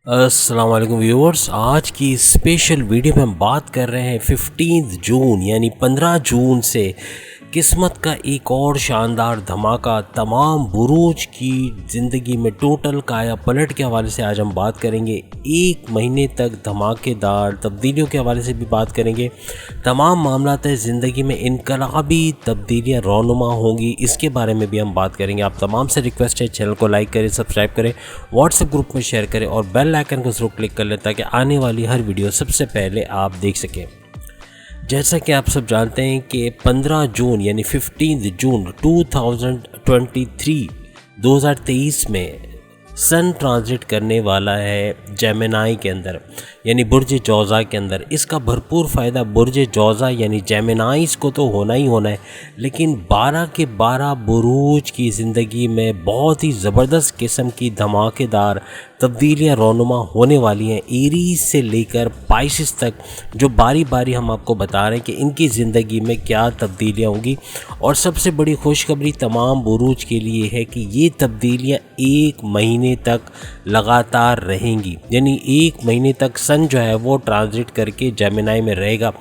अस्सलाम वालेकुम व्यूअर्स। आज की स्पेशल वीडियो में हम बात कर रहे हैं 15 जून यानी 15 जून से किस्मत का एक और शानदार धमाका तमाम बुरूज की ज़िंदगी में टोटल काया पलट के हवाले से आज हम बात करेंगे। एक महीने तक धमाकेदार तब्दीलियों के हवाले से भी बात करेंगे। तमाम मामलात ज़िंदगी में इनकलाबी तब्दीलियाँ रौनुमा होंगी, इसके बारे में भी हम बात करेंगे। आप तमाम से रिक्वेस्ट है चैनल को लाइक करें, सब्सक्राइब करें, व्हाट्सएप ग्रुप में शेयर करें और बेल आइकन को ज़रूर क्लिक कर लें ताकि आने वाली हर वीडियो सबसे पहले आप देख सकें। जैसा कि आप सब जानते हैं कि 15 जून यानी 15 जून 2023 में सन ट्रांजिट करने वाला है जेमिनी के अंदर यानी बुर्ज जौज़ा के अंदर। इसका भरपूर फ़ायदा बुर्ज जौज़ा यानी जेमिनीज़ को तो होना ही होना है, लेकिन 12 के 12 बुरूज की ज़िंदगी में बहुत ही ज़बरदस्त किस्म की धमाकेदार तब्दीलियाँ रौनुमा होने वाली हैं। एरीज से लेकर पाइसिस तक जो बारी बारी हम आपको बता रहे हैं कि इनकी ज़िंदगी में क्या तब्दीलियाँ होंगी। और सबसे बड़ी खुशखबरी तमाम बुरूज के लिए है कि ये तब्दीलियाँ एक महीने तक लगातार रहेंगी, यानी एक महीने तक सन जो है वो ट्रांजिट करके जेमिनी में रहेगा,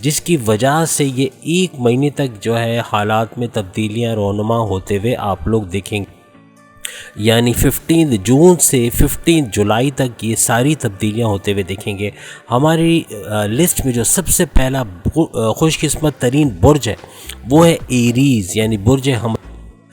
जिसकी वजह से ये एक महीने तक जो है हालात में तब्दीलियाँ रौनुमा होते हुए आप लोग देखेंगे। यानी 15 जून से 15 जुलाई तक ये सारी तब्दीलियाँ होते हुए देखेंगे। हमारी लिस्ट में जो सबसे पहला खुशकिस्मत तरीन बुर्ज है वो है एरीज़ यानी बुर्ज हम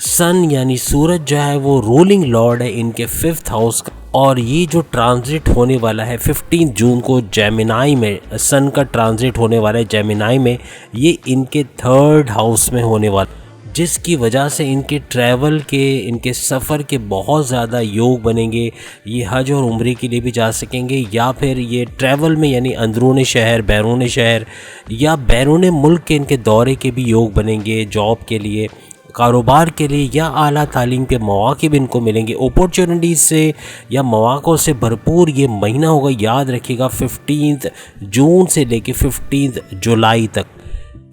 सन यानी सूरज जो है वो रूलिंग लॉर्ड है इनके 5th हाउस का। और ये जो ट्रांजिट होने वाला है 15 जून को जेमिनी में, सन का ट्रांजिट होने वाला है जेमिनी में, ये इनके 3rd हाउस में होने वाला, जिसकी वजह से इनके ट्रैवल के, इनके सफ़र के बहुत ज़्यादा योग बनेंगे। ये हज और उम्रे के लिए भी जा सकेंगे, या फिर ये ट्रैवल में यानी अंदरून शहर, बैरून शहर या बैरून मुल्क के इनके दौरे के भी योग बनेंगे। जॉब के लिए, कारोबार के लिए या आला तालीम के मौक़े भी इनको मिलेंगे। अपॉर्चुनिटीज़ से या मौक़ों से भरपूर ये महीना होगा। याद रखिएगा 15 जून से लेके 15 जुलाई तक।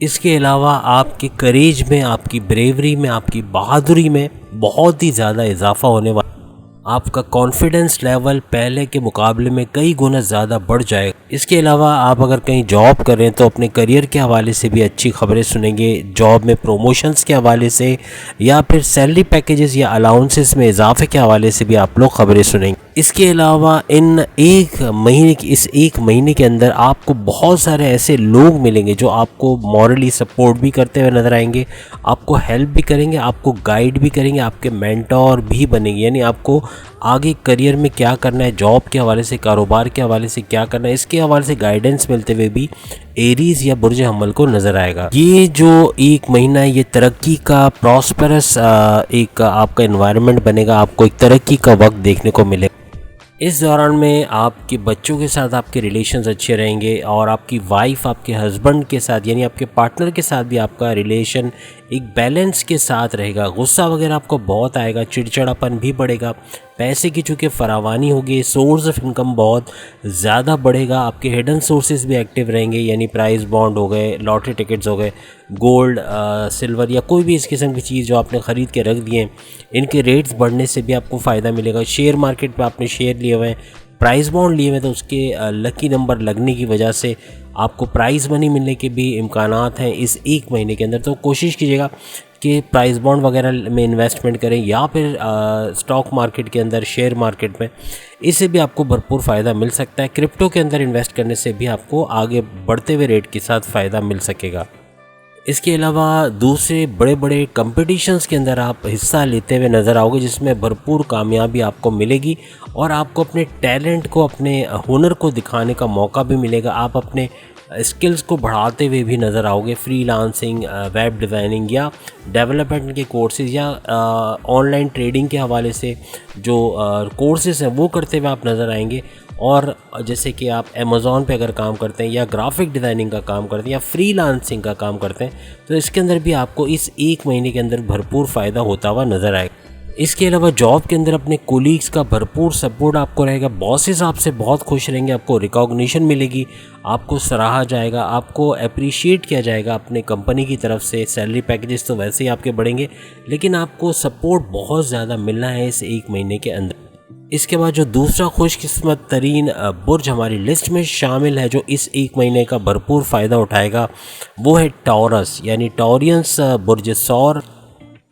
इसके अलावा आपके करेज में, आपकी ब्रेवरी में, आपकी बहादुरी में बहुत ही ज़्यादा इजाफा होने वाला। आपका कॉन्फिडेंस लेवल पहले के मुकाबले में कई गुना ज़्यादा बढ़ जाएगा। इसके अलावा आप अगर कहीं जॉब कर रहे हैं तो अपने करियर के हवाले से भी अच्छी खबरें सुनेंगे। जॉब में प्रमोशंस के हवाले से या फिर सैलरी पैकेजेस या अलाउंसेस में इजाफे के हवाले से भी आप लोग खबरें सुनेंगे। इसके अलावा इस एक महीने के अंदर आपको बहुत सारे ऐसे लोग मिलेंगे जो आपको मॉरली सपोर्ट भी करते हुए नज़र आएंगे, आपको हेल्प भी करेंगे, आपको गाइड भी करेंगे, आपके मेंटोर भी बनेंगे। यानी आपको आगे करियर में क्या करना है, जॉब के हवाले से, कारोबार के हवाले से क्या करना है, इसके हवाले से गाइडेंस मिलते हुए भी एरीज़ या बुर्ज हमल को नज़र आएगा। ये जो एक महीना है ये तरक्की का, प्रॉस्पेरस एक आपका एनवायरनमेंट बनेगा, आपको एक तरक्की का वक्त देखने को मिलेगा। इस दौरान में आपके बच्चों के साथ आपके रिलेशंस अच्छे रहेंगे और आपकी वाइफ, आपके हस्बैंड के साथ यानी आपके पार्टनर के साथ भी आपका रिलेशन एक बैलेंस के साथ रहेगा। गुस्सा वगैरह आपको बहुत आएगा, चिड़चिड़ापन भी बढ़ेगा, पैसे की चूँकि फरावानी होगी, सोर्स ऑफ इनकम बहुत ज़्यादा बढ़ेगा। आपके हिडन सोर्सेज भी एक्टिव रहेंगे, यानी प्राइस बॉन्ड हो गए, लॉटरी टिकट्स हो गए, गोल्ड, सिल्वर या कोई भी इस किस्म की चीज़ जो आपने ख़रीद के रख दिए हैं, इनके रेट्स बढ़ने से भी आपको फ़ायदा मिलेगा। शेयर मार्केट पे आपने शेयर लिए हुए हैं, प्राइस बॉन्ड लिए हुए, तो उसके लकी नंबर लगने की वजह से आपको प्राइस मनी मिलने के भी इम्कानात हैं इस एक महीने के अंदर। तो कोशिश कीजिएगा कि प्राइस बॉन्ड वगैरह में इन्वेस्टमेंट करें या फिर स्टॉक मार्केट के अंदर, शेयर मार्केट में, इससे भी आपको भरपूर फ़ायदा मिल सकता है। क्रिप्टो के अंदर इन्वेस्ट करने से भी आपको आगे बढ़ते हुए रेट के साथ फ़ायदा मिल सकेगा। इसके अलावा दूसरे बड़े बड़े कंपटीशंस के अंदर आप हिस्सा लेते हुए नज़र आओगे, जिसमें भरपूर कामयाबी आपको मिलेगी और आपको अपने टैलेंट को, अपने हुनर को दिखाने का मौका भी मिलेगा। आप अपने स्किल्स को बढ़ाते हुए भी नज़र आओगे। फ्रीलांसिंग, वेब डिज़ाइनिंग या डेवलपमेंट के कोर्सेज़ या ऑनलाइन ट्रेडिंग के हवाले से जो कोर्सेज़ हैं वो करते हुए आप नज़र आएंगे। और जैसे कि आप अमेज़ॉन पे अगर काम करते हैं या ग्राफिक डिज़ाइनिंग का काम करते हैं या फ्रीलांसिंग का काम करते हैं तो इसके अंदर भी आपको इस एक महीने के अंदर भरपूर फ़ायदा होता हुआ नज़र आएगा। इसके अलावा जॉब के अंदर अपने कोलीग्स का भरपूर सपोर्ट आपको रहेगा। बॉसेस आपसे बहुत खुश रहेंगे, आपको रिकॉग्निशन मिलेगी, आपको सराहा जाएगा, आपको अप्रिशिएट किया जाएगा अपने कंपनी की तरफ से। सैलरी पैकेजेस तो वैसे ही आपके बढ़ेंगे, लेकिन आपको सपोर्ट बहुत ज़्यादा मिलना है इस एक महीने के अंदर। इसके बाद जो दूसरा खुशकिस्मत तरीन बुर्ज हमारी लिस्ट में शामिल है जो इस एक महीने का भरपूर फ़ायदा उठाएगा, वो है टॉरस यानी टॉरियंस बुर्ज सौर।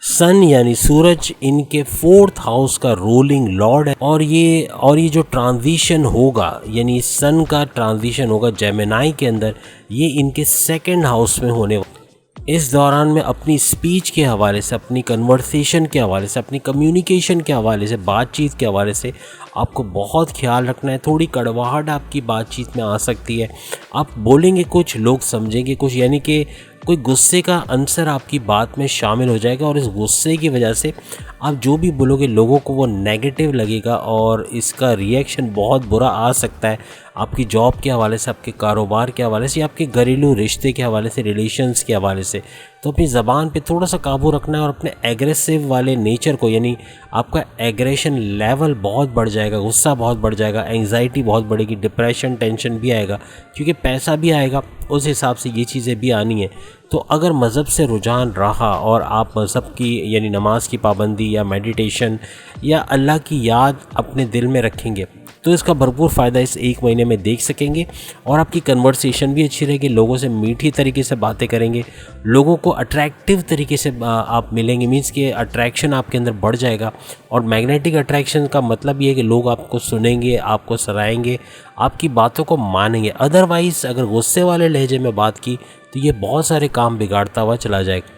सन यानी सूरज इनके 4th हाउस का रूलिंग लॉर्ड है और ये जो ट्रांजिशन होगा यानी सन का ट्रांजिशन होगा जेमिनाई के अंदर, ये इनके 2nd हाउस में होने वाला। इस दौरान में अपनी स्पीच के हवाले से, अपनी कन्वर्सेशन के हवाले से, अपनी कम्युनिकेशन के हवाले से, बातचीत के हवाले से आपको बहुत ख्याल रखना है। थोड़ी कड़वाहट आपकी बातचीत में आ सकती है, आप बोलेंगे कुछ, लोग समझेंगे कुछ, यानी कि कोई गुस्से का अंसर आपकी बात में शामिल हो जाएगा और इस गुस्से की वजह से आप जो भी बोलोगे लोगों को वो नेगेटिव लगेगा और इसका रिएक्शन बहुत बुरा आ सकता है आपकी जॉब के हवाले से, आपके कारोबार के हवाले से, आपके घरेलू रिश्ते के हवाले से, रिलेशंस के हवाले से। तो अपनी ज़बान पे थोड़ा सा काबू रखना है और अपने एग्रेसिव वाले नेचर को, यानी आपका एग्रेशन लेवल बहुत बढ़ जाएगा, गुस्सा बहुत बढ़ जाएगा, एंग्जाइटी बहुत बढ़ेगी, डिप्रेशन, टेंशन भी आएगा, क्योंकि पैसा भी आएगा, उस हिसाब से ये चीज़ें भी आनी है। तो अगर मज़हब से रुझान रहा और आप मज़हब की यानी नमाज की पाबंदी या मेडिटेशन या अल्लाह की याद अपने दिल में रखेंगे तो इसका भरपूर फ़ायदा इस एक महीने में देख सकेंगे और आपकी कन्वर्सेशन भी अच्छी रहेगी, लोगों से मीठी तरीके से बातें करेंगे, लोगों को अट्रैक्टिव तरीके से आप मिलेंगे, मीन्स कि अट्रैक्शन आपके अंदर बढ़ जाएगा। और मैग्नेटिक अट्रैक्शन का मतलब ये है कि लोग आपको सुनेंगे, आपको सराहेंगे, आपकी बातों को मानेंगे। अदरवाइज़ अगर गुस्से वाले लहजे में बात की तो ये बहुत सारे काम बिगाड़ता हुआ चला जाएगा।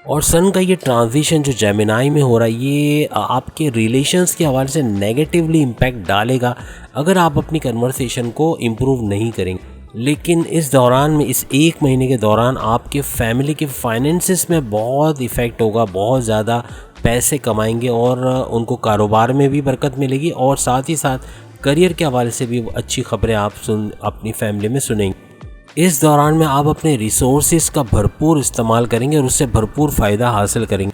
और सन का ये ट्रांजिशन जो जेमिनाई में हो रहा है ये आपके रिलेशंस के हवाले से नेगेटिवली इम्पैक्ट डालेगा अगर आप अपनी कन्वर्सेशन को इम्प्रूव नहीं करेंगे। लेकिन इस दौरान में, इस एक महीने के दौरान आपके फैमिली के फाइनेंसिस में बहुत इफ़ेक्ट होगा, बहुत ज़्यादा पैसे कमाएंगे और उनको कारोबार में भी बरकत मिलेगी और साथ ही साथ करियर के हवाले से भी अच्छी खबरें आप अपनी फैमिली में सुनेंगे। इस दौरान में आप अपने रिसोर्सेज का भरपूर इस्तेमाल करेंगे और उससे भरपूर फ़ायदा हासिल करेंगे।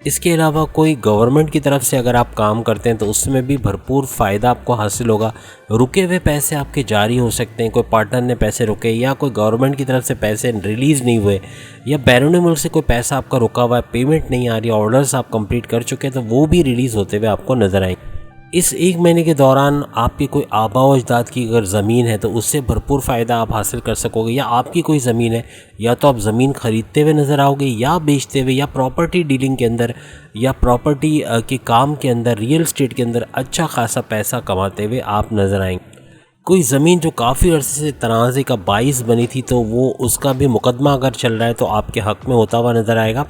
इसके अलावा कोई गवर्नमेंट की तरफ से अगर आप काम करते हैं तो उसमें भी भरपूर फ़ायदा आपको हासिल होगा। रुके हुए पैसे आपके जारी हो सकते हैं, कोई पार्टनर ने पैसे रुके या कोई गवर्नमेंट की तरफ से पैसे रिलीज़ नहीं हुए या बैरून मुल्क से कोई पैसा आपका रुका हुआ है, पेमेंट नहीं आ रही, ऑर्डर्स आप कंप्लीट कर चुके हैं तो वो भी रिलीज़ होते हुए आपको नज़र आएंगे। इस एक महीने के दौरान आपकी कोई आबा व अजदाद की अगर ज़मीन है तो उससे भरपूर फ़ायदा आप हासिल कर सकोगे, या आपकी कोई ज़मीन है या तो आप ज़मीन ख़रीदते हुए नज़र आओगे या बेचते हुए या प्रॉपर्टी डीलिंग के अंदर या प्रॉपर्टी के काम के अंदर, रियल एस्टेट के अंदर अच्छा खासा पैसा कमाते हुए आप नज़र आएंगे। कोई ज़मीन जो काफ़ी अर्से से तनाज़े का बाइस बनी थी तो वो उसका भी मुकदमा अगर चल रहा है तो आपके हक़ में होता हुआ नज़र आएगा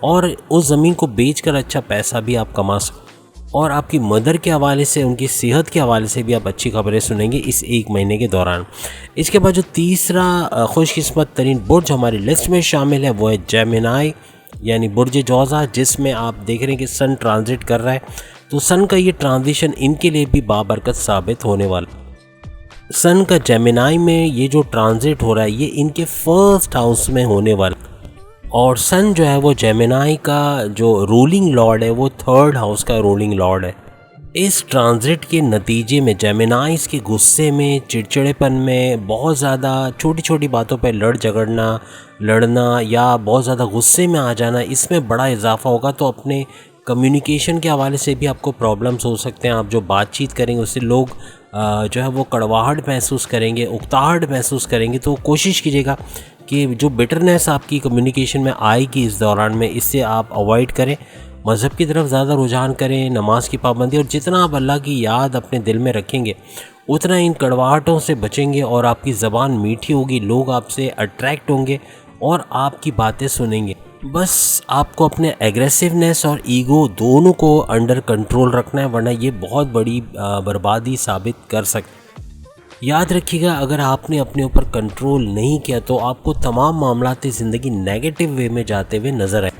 और उस ज़मीन को बेचकर अच्छा पैसा भी आप कमा सकते। और आपकी मदर के हवाले से, उनकी सेहत के हवाले से भी आप अच्छी खबरें सुनेंगे इस एक महीने के दौरान। इसके बाद जो तीसरा खुशकिस्मत तरीन बुर्ज हमारी लिस्ट में शामिल है वो है जेमिनाई यानी बुर्ज जौज़ा, जिसमें आप देख रहे हैं कि सन ट्रांजिट कर रहा है। तो सन का ये ट्रांजिशन इनके लिए भी बाबरकत साबित होने वाला। सन का जेमिनाई में ये जो ट्रांजिट हो रहा है ये इनके 1st हाउस में होने वाला और सन जो है वो जेमिनाई का जो रूलिंग लॉर्ड है वो 3rd हाउस का रूलिंग लॉर्ड है। इस ट्रांजिट के नतीजे में जेमिनाइज के गुस्से में, चिड़चिड़ेपन में, बहुत ज़्यादा छोटी छोटी बातों पर लड़ना या बहुत ज़्यादा गुस्से में आ जाना, इसमें बड़ा इजाफा होगा। तो अपने कम्युनिकेशन के हवाले से भी आपको प्रॉब्लम्स हो सकते हैं। आप जो बातचीत करेंगे उससे लोग जो है वो कड़वाहट महसूस करेंगे, उकताहट महसूस करेंगे। तो कोशिश कीजिएगा कि जो बिटरनेस आपकी कम्युनिकेशन में आएगी इस दौरान में, इससे आप अवॉइड करें। मज़हब की तरफ ज़्यादा रुझान करें, नमाज की पाबंदी, और जितना आप अल्लाह की याद अपने दिल में रखेंगे उतना इन कड़वाहटों से बचेंगे और आपकी ज़बान मीठी होगी, लोग आपसे अट्रैक्ट होंगे और आपकी बातें सुनेंगे। बस आपको अपने एग्रेसिवनेस और ईगो दोनों को अंडर कंट्रोल रखना है, वरना ये बहुत बड़ी बर्बादी साबित कर सकता है। याद रखिएगा, अगर आपने अपने ऊपर कंट्रोल नहीं किया तो आपको तमाम मामलात ज़िंदगी नेगेटिव वे में जाते हुए नज़र आए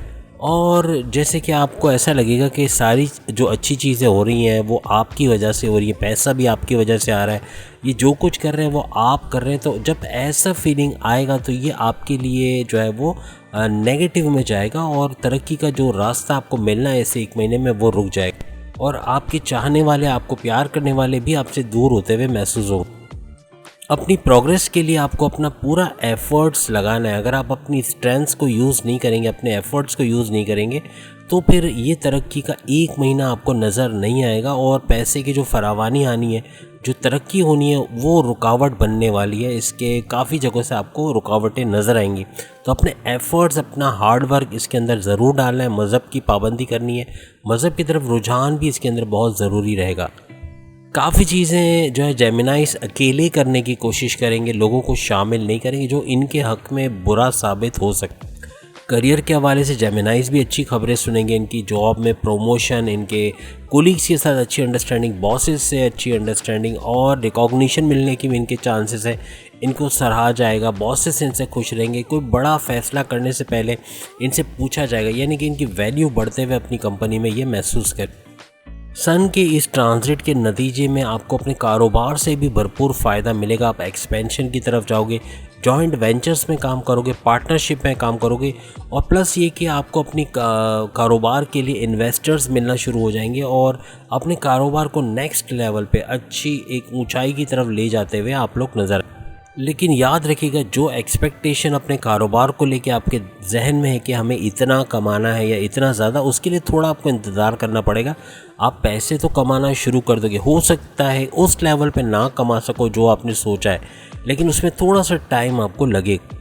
और जैसे कि आपको ऐसा लगेगा कि सारी जो अच्छी चीज़ें हो रही हैं वो आपकी वजह से हो रही है, पैसा भी आपकी वजह से आ रहा है, ये जो कुछ कर रहे हैं वो आप कर रहे हैं। तो जब ऐसा फीलिंग आएगा तो ये आपके लिए जो है वो नेगेटिव में जाएगा और तरक्की का जो रास्ता आपको मिलना है इस एक महीने में वो रुक जाएगा और आपके चाहने वाले, आपको प्यार करने वाले भी आपसे दूर होते हुए महसूस होंगे। अपनी प्रोग्रेस के लिए आपको अपना पूरा एफर्ट्स लगाना है। अगर आप अपनी स्ट्रेंथ्स को यूज़ नहीं करेंगे, अपने एफर्ट्स को यूज़ नहीं करेंगे, तो फिर ये तरक्की का एक महीना आपको नज़र नहीं आएगा और पैसे की जो फरावानी आनी है, जो तरक्की होनी है, वो रुकावट बनने वाली है। इसके काफ़ी जगहों से आपको रुकावटें नज़र आएंगी। तो अपने एफ़र्ट्स, अपना हार्ड वर्क इसके अंदर ज़रूर डालना है। मज़हब की पाबंदी करनी है, मज़हब की तरफ रुझान भी इसके अंदर बहुत ज़रूरी रहेगा। काफ़ी चीज़ें जो है जेमिनाइज अकेले करने की कोशिश करेंगे, लोगों को शामिल नहीं करेंगे, जो इनके हक़ में बुरा साबित हो सकता है। करियर के हवाले से जेमिनाइज भी अच्छी खबरें सुनेंगे, इनकी जॉब में प्रमोशन, इनके कोलीग्स के साथ अच्छी अंडरस्टैंडिंग, बॉसेस से अच्छी अंडरस्टैंडिंग और रिकॉग्निशन मिलने की भी इनके चांसेस है। इनको सराहा जाएगा, बॉसेस इनसे खुश रहेंगे। कोई बड़ा फैसला करने से पहले इनसे पूछा जाएगा, यानी कि इनकी वैल्यू बढ़ते हुए अपनी कंपनी में ये महसूस कर। सन के इस ट्रांजिट के नतीजे में आपको अपने कारोबार से भी भरपूर फ़ायदा मिलेगा। आप एक्सपेंशन की तरफ जाओगे, जॉइंट वेंचर्स में काम करोगे, पार्टनरशिप में काम करोगे, और प्लस ये कि आपको अपनी कारोबार के लिए इन्वेस्टर्स मिलना शुरू हो जाएंगे और अपने कारोबार को नेक्स्ट लेवल पे अच्छी एक ऊंचाई की तरफ ले जाते हुए आप लोग नज़र। लेकिन याद रखिएगा, जो एक्सपेक्टेशन अपने कारोबार को लेके आपके जहन में है कि हमें इतना कमाना है या इतना ज़्यादा, उसके लिए थोड़ा आपको इंतज़ार करना पड़ेगा। आप पैसे तो कमाना शुरू कर दोगे, हो सकता है उस लेवल पे ना कमा सको जो आपने सोचा है, लेकिन उसमें थोड़ा सा टाइम आपको लगेगा।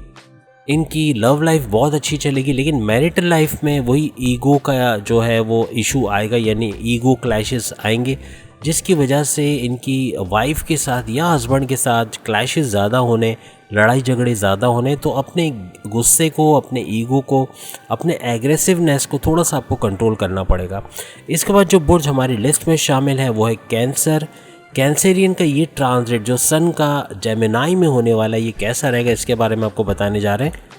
इनकी लव लाइफ बहुत अच्छी चलेगी, लेकिन मैरिटल लाइफ में वही ईगो का जो है वो इशू आएगा, यानी ईगो क्लैशेस आएंगे, जिसकी वजह से इनकी वाइफ के साथ या हस्बैंड के साथ क्लैशेस ज़्यादा होने, लड़ाई झगड़े ज़्यादा होने। तो अपने गुस्से को, अपने ईगो को, अपने एग्रेसिवनेस को थोड़ा सा आपको कंट्रोल करना पड़ेगा। इसके बाद जो बुर्ज हमारी लिस्ट में शामिल है वो है कैंसर। कैंसेरियन का ये ट्रांजिट जो सन का जेमिनाई में होने वाला है, ये कैसा रहेगा, इसके बारे में आपको बताने जा रहे हैं।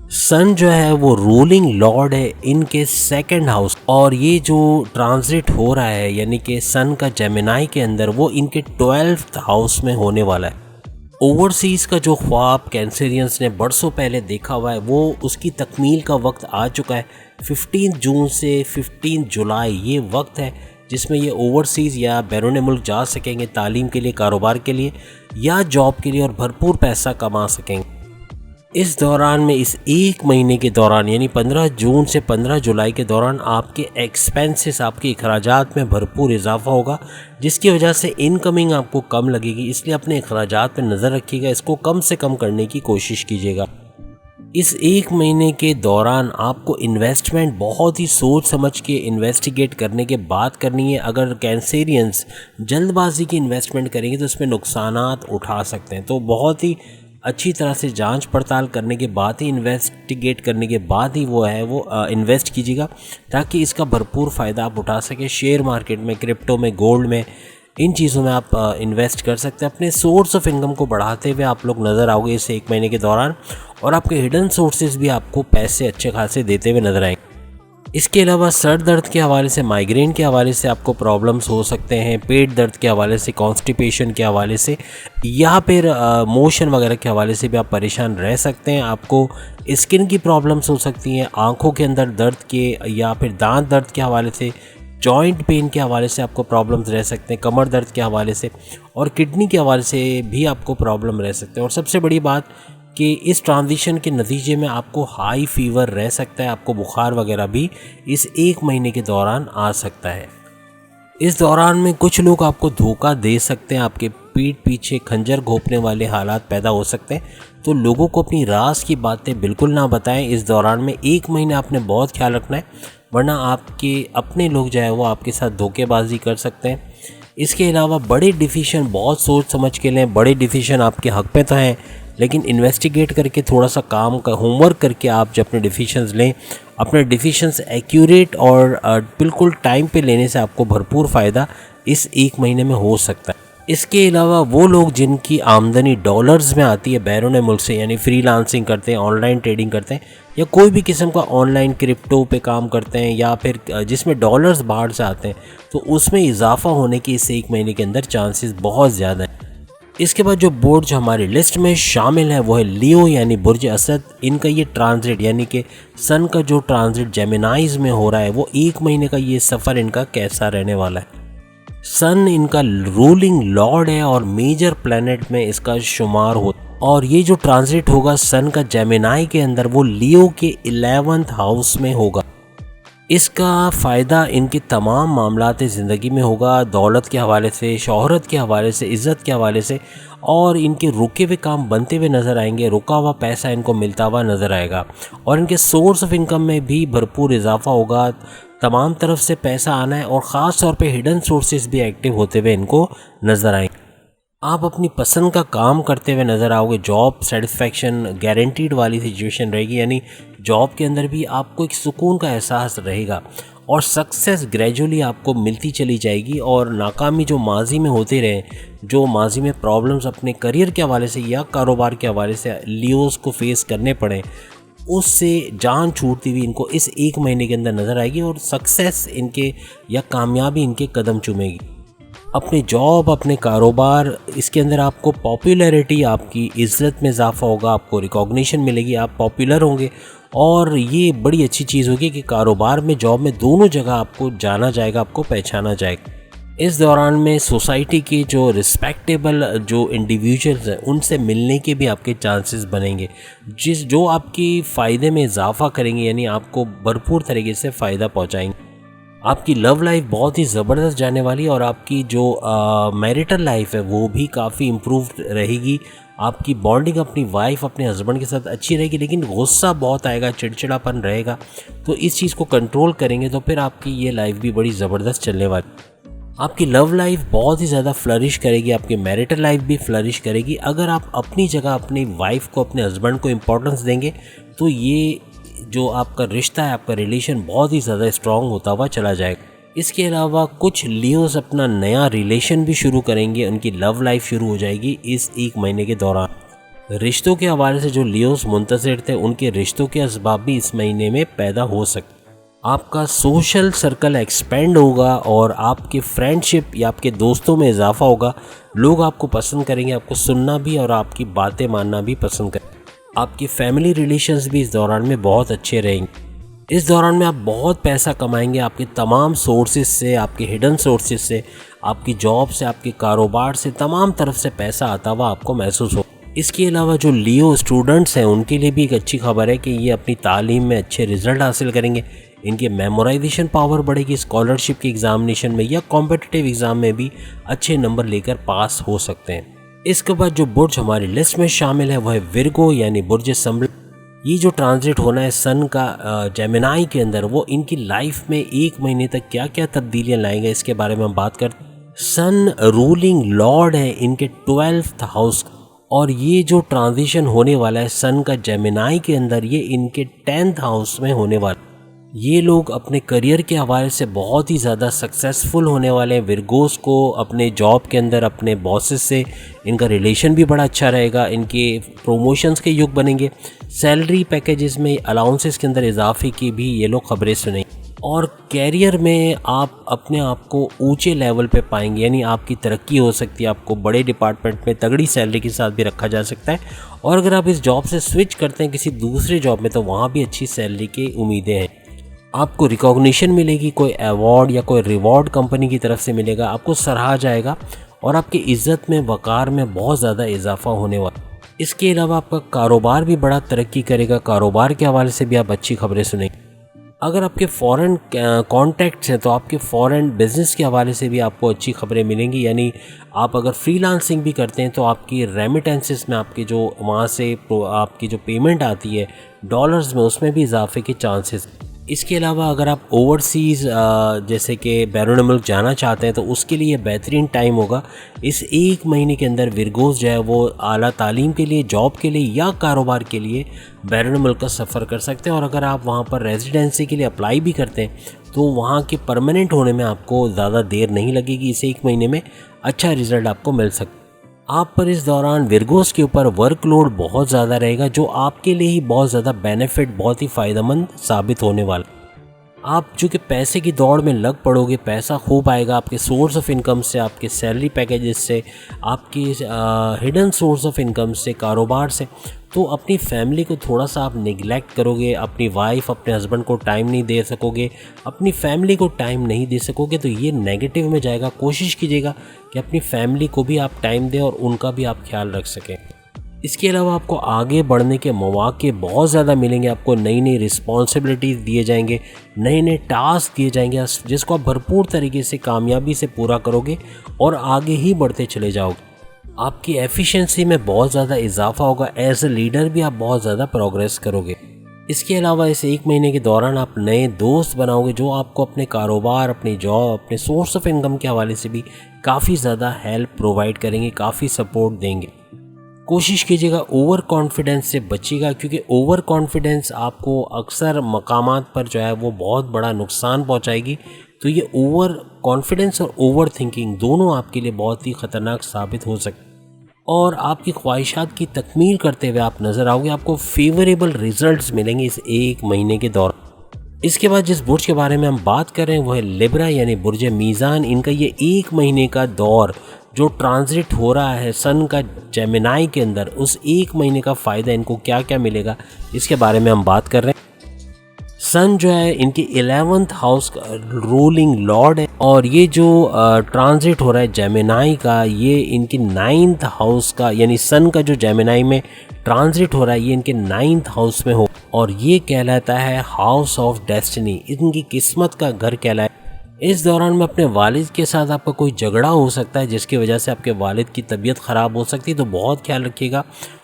सन जो है वो रूलिंग लॉर्ड है इनके सेकंड हाउस, और ये जो ट्रांजिट हो रहा है यानी कि सन का जेमिनाई के अंदर, वो इनके 12th हाउस में होने वाला है। ओवरसीज़ का जो ख्वाब कैंसेरियंस ने बरसों पहले देखा हुआ है, वो उसकी तकमील का वक्त आ चुका है। 15 जून से 15 जुलाई ये वक्त है जिसमें ये ओवरसीज़ या बैरून मुल्क जा सकेंगे, तालीम के लिए, कारोबार के लिए या जॉब के लिए, और भरपूर पैसा कमा सकेंगे। इस दौरान में, इस एक महीने के दौरान, यानी 15 जून से 15 जुलाई के दौरान, आपके एक्सपेंसेस, आपके अखराजात में भरपूर इजाफा होगा, जिसकी वजह से इनकमिंग आपको कम लगेगी। इसलिए अपने अखराजात पर नज़र रखिएगा, इसको कम से कम करने की कोशिश कीजिएगा। इस एक महीने के दौरान आपको इन्वेस्टमेंट बहुत ही सोच समझ के इन्वेस्टिगेट करने के बाद करनी है। अगर कैंसेरियंस जल्दबाजी की इन्वेस्टमेंट करेंगे तो इसमें नुकसानात उठा सकते हैं। तो बहुत ही अच्छी तरह से जांच पड़ताल करने के बाद ही, इन्वेस्टिगेट करने के बाद ही वो इन्वेस्ट कीजिएगा, ताकि इसका भरपूर फ़ायदा आप उठा सकें। शेयर मार्केट में, क्रिप्टो में, गोल्ड में, इन चीज़ों में आप इन्वेस्ट कर सकते हैं। अपने सोर्स ऑफ इनकम को बढ़ाते हुए आप लोग नज़र आओगे इस एक महीने के दौरान, और आपके हिडन सोर्सेज भी आपको पैसे अच्छे खासे देते हुए नजर आएंगे। इसके अलावा सर दर्द के हवाले से, माइग्रेन के हवाले से आपको प्रॉब्लम्स हो सकते हैं, पेट दर्द के हवाले से, कॉन्स्टिपेशन के हवाले से, या फिर मोशन वगैरह के हवाले से भी आप परेशान रह सकते हैं। आपको स्किन की प्रॉब्लम्स हो सकती हैं, आंखों के अंदर दर्द के, या फिर दांत दर्द के हवाले से, जॉइंट पेन के हवाले से आपको प्रॉब्लम्स रह सकते हैं, कमर दर्द के हवाले से, और किडनी के हवाले से भी आपको प्रॉब्लम रह सकते हैं। और सबसे बड़ी बात कि इस ट्रांजिशन के नतीजे में आपको हाई फीवर रह सकता है, आपको बुखार वगैरह भी इस एक महीने के दौरान आ सकता है। इस दौरान में कुछ लोग आपको धोखा दे सकते हैं, आपके पीठ पीछे खंजर घोंपने वाले हालात पैदा हो सकते हैं। तो लोगों को अपनी राज की बातें बिल्कुल ना बताएं। इस दौरान में एक महीने आपने बहुत ख्याल रखना है, वरना आपके अपने लोग जो है वो आपके साथ धोखेबाजी कर सकते हैं। इसके अलावा बड़े डिसीजन बहुत सोच समझ के लें। बड़े डिसीजन आपके हक में तो हैं, लेकिन इन्वेस्टिगेट करके, थोड़ा सा काम का होमवर्क करके आप जब अपने डिसीजंस लें, अपने डिसीजंस एक्यूरेट और बिल्कुल टाइम पे लेने से आपको भरपूर फ़ायदा इस एक महीने में हो सकता है। इसके अलावा वो लोग जिनकी आमदनी डॉलर्स में आती है बैरून मुल्क से, यानी फ्रीलांसिंग करते हैं, ऑनलाइन ट्रेडिंग करते हैं, या कोई भी किस्म का ऑनलाइन क्रिप्टो पे काम करते हैं, या फिर जिसमें डॉलर्स बाहर से आते हैं, तो उसमें इजाफा होने की इस एक महीने के अंदर चांसेस बहुत ज़्यादा हैं। इसके बाद जो बुर्ज हमारी लिस्ट में शामिल है वो है लियो, यानी बुर्ज असद। इनका ये ट्रांजिट, यानी कि सन का जो ट्रांजिट जेमिनाइज में हो रहा है, वो एक महीने का ये सफ़र इनका कैसा रहने वाला है। सन इनका रूलिंग लॉर्ड है और मेजर प्लैनेट में इसका शुमार होता, और ये जो ट्रांजिट होगा सन का जेमिनाई के अंदर वो लियो के 11th हाउस में होगा। इसका फ़ायदा इनके तमाम मामलात ज़िंदगी में होगा, दौलत के हवाले से, शोहरत के हवाले से, इज़्ज़त के हवाले से, और इनके रुके हुए काम बनते हुए नज़र आएंगे, रुका हुआ पैसा इनको मिलता हुआ नज़र आएगा, और इनके सोर्स ऑफ इनकम में भी भरपूर इजाफा होगा। तमाम तरफ से पैसा आना है और ख़ास तौर पे हिडन सोर्सेज भी एक्टिव होते हुए इनको नज़र आएंगे। आप अपनी पसंद का काम करते हुए नज़र आओगे, जॉब सेटिस्फैक्शन गारंटीड वाली सिचुएशन रहेगी, यानी जॉब के अंदर भी आपको एक सुकून का एहसास रहेगा और सक्सेस ग्रेजुअली आपको मिलती चली जाएगी। और नाकामी जो माजी में होते रहे, जो माजी में प्रॉब्लम्स अपने करियर के हवाले से या कारोबार के हवाले से लियोस को फेस करने पड़े, उससे जान छूटती हुई इनको इस 1 महीने के अंदर नज़र आएगी और सक्सेस इनके या कामयाबी इनके कदम चूमेगी। अपने जॉब, अपने कारोबार, इसके अंदर आपको पॉपुलैरिटी, आपकी इज़्ज़त में इजाफा होगा, आपको रिकॉग्निशन मिलेगी, आप पॉपुलर होंगे, और ये बड़ी अच्छी चीज़ होगी कि कारोबार में, जॉब में, दोनों जगह आपको जाना जाएगा, आपको पहचाना जाएगा। इस दौरान में सोसाइटी के जो रिस्पेक्टेबल जो इंडिविजुअल्स हैं उनसे मिलने के भी आपके चांसेस बनेंगे, जो आपकी फ़ायदे में इजाफा करेंगे, यानी आपको भरपूर तरीके से फ़ायदा पहुँचाएंगे। आपकी लव लाइफ बहुत ही ज़बरदस्त जाने वाली है और आपकी जो मैरिटल लाइफ है वो भी काफ़ी इम्प्रूव रहेगी। आपकी बॉन्डिंग अपनी वाइफ, अपने हस्बैंड के साथ अच्छी रहेगी, लेकिन गुस्सा बहुत आएगा, चिड़चिड़ापन रहेगा, तो इस चीज़ को कंट्रोल करेंगे तो फिर आपकी ये लाइफ भी बड़ी ज़बरदस्त चलने वाली। आपकी लव लाइफ बहुत ही ज़्यादा फ्लरिश करेगी, आपकी मैरिटल लाइफ भी फ्लरिश करेगी। अगर आप अपनी जगह अपनी वाइफ को, अपने हस्बैंड को इम्पोर्टेंस देंगे तो ये जो आपका रिश्ता है, आपका रिलेशन बहुत ही ज़्यादा स्ट्रॉन्ग होता हुआ चला जाएगा। इसके अलावा कुछ लियोस अपना नया रिलेशन भी शुरू करेंगे, उनकी लव लाइफ शुरू हो जाएगी इस 1 महीने के दौरान। रिश्तों के हवाले से जो लियोस मुंतज़िर थे उनके रिश्तों के असबाब भी इस महीने में पैदा हो सकते। आपका सोशल सर्कल एक्सपेंड होगा और आपके फ्रेंडशिप या आपके दोस्तों में इजाफा होगा। लोग आपको पसंद करेंगे, आपको सुनना भी और आपकी बातें मानना भी पसंद करेंगे। आपकी फैमिली रिलेशंस भी इस दौरान में बहुत अच्छे रहेंगे। इस दौरान में आप बहुत पैसा कमाएंगे, आपके तमाम सोर्सेज से, आपके हिडन सोर्सेज से, आपकी जॉब से, आपके कारोबार से, तमाम तरफ से पैसा आता हुआ आपको महसूस हो। इसके अलावा जो लियो स्टूडेंट्स हैं उनके लिए भी एक अच्छी खबर है कि ये अपनी तालीम में अच्छे रिजल्ट हासिल करेंगे, इनके मेमोराइजेशन पावर बढ़ेगी, स्कॉलरशिप के एग्जामिनेशन में या कॉम्पिटिटिव एग्ज़ाम में भी अच्छे नंबर लेकर पास हो सकते हैं। इसके बाद जो बुर्ज हमारी लिस्ट में शामिल है वह है विर्गो यानी बुर्ज संभल। ये जो ट्रांजिट होना है सन का जेमिनाई के अंदर, वो इनकी लाइफ में 1 महीने तक क्या क्या तब्दीलियाँ लाएंगे इसके बारे में हम बात करते हैं। सन रूलिंग लॉर्ड है इनके 12th हाउस, और ये जो ट्रांजिशन होने वाला है सन का जेमिनाई के अंदर, ये इनके 10th हाउस में होने वाला। ये लोग अपने करियर के हवाले से बहुत ही ज़्यादा सक्सेसफुल होने वाले हैं। विर्गोस को अपने जॉब के अंदर अपने बॉसेस से इनका रिलेशन भी बड़ा अच्छा रहेगा, इनके प्रमोशंस के युग बनेंगे, सैलरी पैकेजेस में, अलाउंसेस के अंदर इजाफे की भी ये लोग खबरें सुनेंगे, और कैरियर में आप अपने आप को ऊंचे लेवल पे पाएंगे, यानी आपकी तरक्की हो सकती है, आपको बड़े डिपार्टमेंट में तगड़ी सैलरी के साथ भी रखा जा सकता है, और अगर आप इस जॉब से स्विच करते हैं किसी दूसरे जॉब में तो वहाँ भी अच्छी सैलरी की उम्मीदें हैं। आपको रिकॉग्निशन मिलेगी, कोई अवार्ड या कोई रिवॉर्ड कंपनी की तरफ से मिलेगा, आपको सराहा जाएगा और आपकी इज़्ज़त में, वक़ार में बहुत ज़्यादा इजाफा होने वाला। इसके अलावा आपका कारोबार भी बड़ा तरक्की करेगा, कारोबार के हवाले से भी आप अच्छी खबरें सुनेंगे। अगर आपके फ़ॉरेन कॉन्टैक्ट्स हैं तो आपके फ़ॉरेन बिज़नेस के हवाले से भी आपको अच्छी खबरें मिलेंगी, यानी आप अगर फ्रीलांसिंग भी करते हैं तो आपकी रेमिटेंसेस में, आपके जो वहाँ से आपकी जो पेमेंट आती है डॉलर्स में, उसमें भी इजाफे के चांसेस। इसके अलावा अगर आप ओवरसीज़ जैसे कि बैरून मुल्क जाना चाहते हैं तो उसके लिए बेहतरीन टाइम होगा। इस 1 महीने के अंदर विर्गोस जो है वो आला तालीम के लिए, जॉब के लिए या कारोबार के लिए बैरून मुल्क का सफ़र कर सकते हैं, और अगर आप वहाँ पर रेजिडेंसी के लिए अप्लाई भी करते हैं तो वहाँ के परमानेंट होने में आपको ज़्यादा देर नहीं लगेगी। इस 1 महीने में अच्छा रिज़ल्ट आपको मिल सकता है। आप पर इस दौरान विर्गोस के ऊपर वर्कलोड बहुत ज़्यादा रहेगा, जो आपके लिए ही बहुत ज़्यादा बेनिफिट, बहुत ही फ़ायदेमंद साबित होने वाला। आप चूँकि पैसे की दौड़ में लग पड़ोगे, पैसा खूब आएगा आपके सोर्स ऑफ इनकम से, आपके सैलरी पैकेजेस से, आपकी हिडन सोर्स ऑफ इनकम से, कारोबार से, तो अपनी फैमिली को थोड़ा सा आप निगलेक्ट करोगे, अपनी वाइफ अपने हस्बैंड को टाइम नहीं दे सकोगे, अपनी फैमिली को टाइम नहीं दे सकोगे, तो ये नेगेटिव में जाएगा। कोशिश कीजिएगा कि अपनी फैमिली को भी आप टाइम दें और उनका भी आप ख्याल रख सकें। इसके अलावा आपको आगे बढ़ने के मौके बहुत ज़्यादा मिलेंगे, आपको नई नई रिस्पॉन्सिबिलिटीज़ दिए जाएंगे, नए नए टास्क दिए जाएंगे, जिसको आप भरपूर तरीके से कामयाबी से पूरा करोगे और आगे ही बढ़ते चले जाओगे। आपकी एफिशिएंसी में बहुत ज़्यादा इजाफा होगा, एज ए लीडर भी आप बहुत ज़्यादा प्रोग्रेस करोगे। इसके अलावा इस 1 महीने के दौरान आप नए दोस्त बनाओगे जो आपको अपने कारोबार, अपनी जॉब, अपने सोर्स ऑफ इनकम के हवाले से भी काफ़ी ज़्यादा हेल्प प्रोवाइड करेंगे, काफ़ी सपोर्ट देंगे। कोशिश कीजिएगा ओवर कॉन्फिडेंस से बचिएगा, क्योंकि ओवर कॉन्फिडेंस आपको अक्सर मकामात पर जो है वो बहुत बड़ा नुकसान पहुंचाएगी। तो ये ओवर कॉन्फिडेंस और ओवर थिंकिंग दोनों आपके लिए बहुत ही ख़तरनाक साबित हो सकते, और आपकी ख्वाहिशात की तकमील करते हुए आप नज़र आओगे, आपको फेवरेबल रिजल्ट्स मिलेंगे इस 1 महीने के दौरान। इसके बाद जिस बुर्ज के बारे में हम बात कर रहे हैं वो है लिब्रा यानी बुर्ज मीज़ान। इनका ये 1 महीने का दौर जो ट्रांजिट हो रहा है सन का जेमिनाई के अंदर, उस 1 महीने का फ़ायदा इनको क्या क्या मिलेगा इसके बारे में हम बात कर रहे हैं। सन जो है इनकी 11th हाउस का रूलिंग लॉर्ड है, और ये जो ट्रांजिट हो रहा है जेमिनाई का, ये इनकी 9th हाउस का, यानी सन का जो जेमिनाई में ट्रांजिट हो रहा है ये इनके 9th हाउस में हो, और ये कहलाता है हाउस ऑफ डेस्टिनी, इनकी किस्मत का घर कहलाए। इस दौरान में अपने वालिद के साथ आपका कोई झगड़ा हो सकता है जिसकी वजह से आपके वालिद की तबीयत ख़राब हो सकती है, तो बहुत ख्याल रखिएगा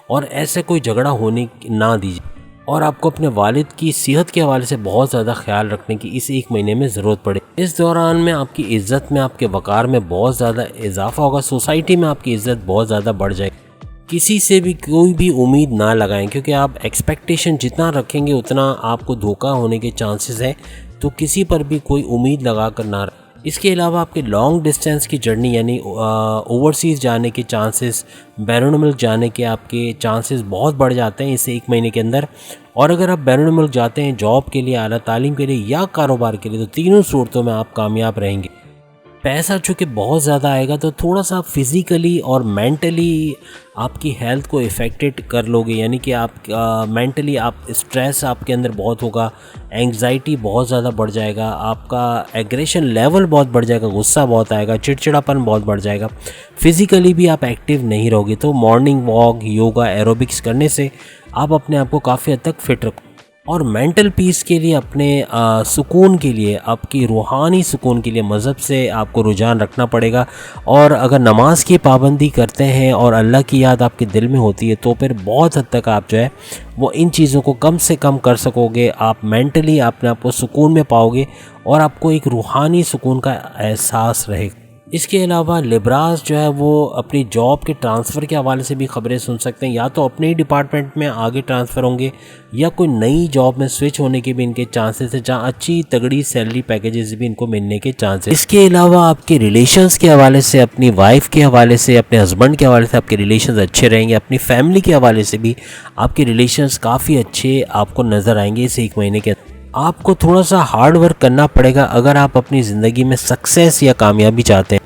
और ऐसे कोई झगड़ा होने ना दीजिए। और आपको अपने वालिद की सेहत के हवाले से बहुत ज़्यादा ख्याल रखने की इस 1 महीने में ज़रूरत पड़े। इस दौरान में आपकी इज़्ज़त में, आपके वक़ार में बहुत ज़्यादा इजाफा होगा, सोसाइटी में आपकी इज़्ज़त बहुत ज़्यादा बढ़ जाएगी। किसी से भी कोई भी उम्मीद ना लगाएं, क्योंकि आप एक्सपेक्टेशन जितना रखेंगे उतना आपको धोखा होने के चांसेस हैं, तो किसी पर भी कोई उम्मीद लगा कर ना रखें। इसके अलावा आपके लॉन्ग डिस्टेंस की जर्नी यानी ओवरसीज़ जाने के चांसेस, बैरून मुल्क जाने के आपके चांसेस बहुत बढ़ जाते हैं इस 1 महीने के अंदर। और अगर आप बैरून मुल्क जाते हैं जॉब के लिए, आला तालीम के लिए या कारोबार के लिए, तो तीनों सूरतों में आप कामयाब रहेंगे। पैसा चूँकि बहुत ज़्यादा आएगा तो थोड़ा सा फिज़िकली और मेंटली आपकी हेल्थ को इफ़ेक्टेड कर लोगे, यानी कि आप मेंटली आप स्ट्रेस आपके अंदर बहुत होगा, एंग्जाइटी बहुत ज़्यादा बढ़ जाएगा, आपका एग्रेशन लेवल बहुत बढ़ जाएगा, गुस्सा बहुत आएगा, चिड़चिड़ापन बहुत बढ़ जाएगा। फिज़िकली भी आप एक्टिव नहीं रहोगे, तो मॉर्निंग वॉक, योगा, एरोबिक्स करने से आप अपने आप को काफ़ी हद तक फिट रखो। और मेंटल पीस के लिए, अपने सुकून के लिए, आपकी रूहानी सुकून के लिए मज़हब से आपको रुझान रखना पड़ेगा। और अगर नमाज की पाबंदी करते हैं और अल्लाह की याद आपके दिल में होती है तो फिर बहुत हद तक आप जो है वो इन चीज़ों को कम से कम कर सकोगे। आप मेंटली अपने आप को सुकून में पाओगे और आपको एक रूहानी सुकून का एहसास रहेगा। इसके अलावा लिब्रास जो है वो अपनी जॉब के ट्रांसफ़र के हवाले से भी ख़बरें सुन सकते हैं, या तो अपने ही डिपार्टमेंट में आगे ट्रांसफ़र होंगे या कोई नई जॉब में स्विच होने के भी इनके चांसेस हैं, जहाँ अच्छी तगड़ी सैलरी पैकेजेस भी इनको मिलने के चांसेस। इसके अलावा आपके रिलेशंस के हवाले से, अपनी वाइफ के हवाले से, अपने हस्बैंड के हवाले से आपके रिलेशंस अच्छे रहेंगे। अपनी फैमिली के हवाले से भी आपके रिलेशंस काफ़ी अच्छे आपको नज़र आएंगे इस 1 महीने के। आपको थोड़ा सा हार्ड वर्क करना पड़ेगा अगर आप अपनी ज़िंदगी में सक्सेस या कामयाबी चाहते हैं।